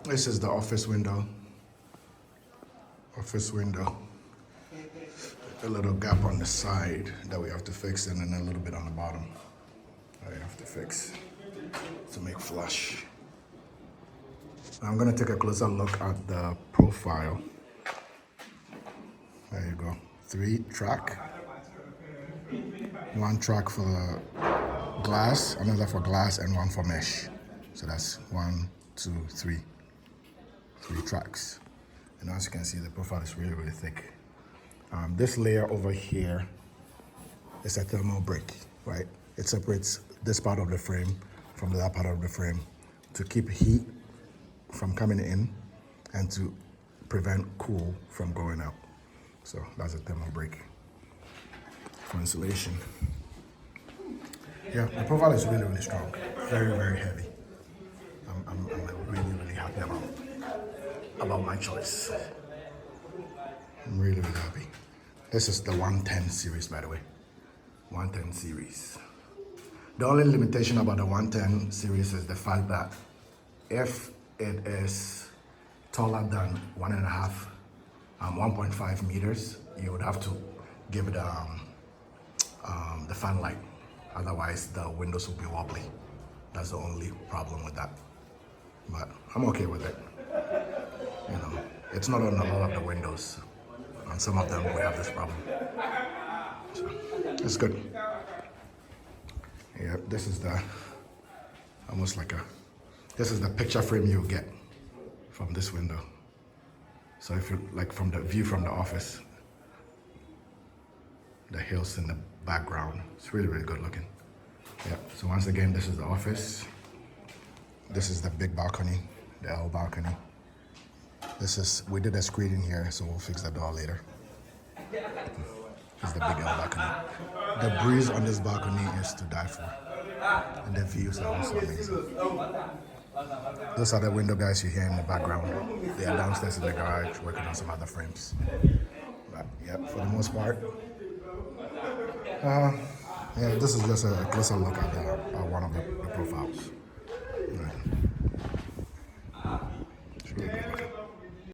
This is the office window. Office window. A little gap on the side that we have to fix, and then a little bit on the bottom that we have to fix to make flush. I'm gonna take a closer look at the profile. There you go. 3-track. 1 track for the glass, another for glass, and 1 for mesh. So that's 1, 2, 3. 3 tracks. And as you can see, the profile is really, really thick. This layer over here is a thermal break, right? It separates this part of the frame from the other part of the frame to keep heat from coming in and to prevent cool from going out. So that's a thermal break for insulation. Yeah, the profile is really, really strong. Very, very heavy. I'm really, really happy about my choice. I'm really, really happy. This is the 110 series, by the way. 110 series. The only limitation about the 110 series is the fact that if it is taller than 1.5 meters, you would have to give it the fan light. Otherwise, the windows will be wobbly. That's the only problem with that. But I'm okay with it. You know, it's not on a lot of the windows. On some of them, we have this problem. So, it's good. Yeah, this is the, this is the picture frame you get from this window. So if you, like from the view from the office, the hills in the background, it's really, really good looking. Yeah, so once again, this is the office. This is the big balcony, the L balcony. We did a screening here, so we'll fix the door later. This is the big L balcony. The breeze on this balcony is to die for. And the views are also amazing. Those are the window guys you hear in the background. They are downstairs in the garage working on some other frames. But yeah, for the most part, yeah, this is just a closer look at one of the profiles.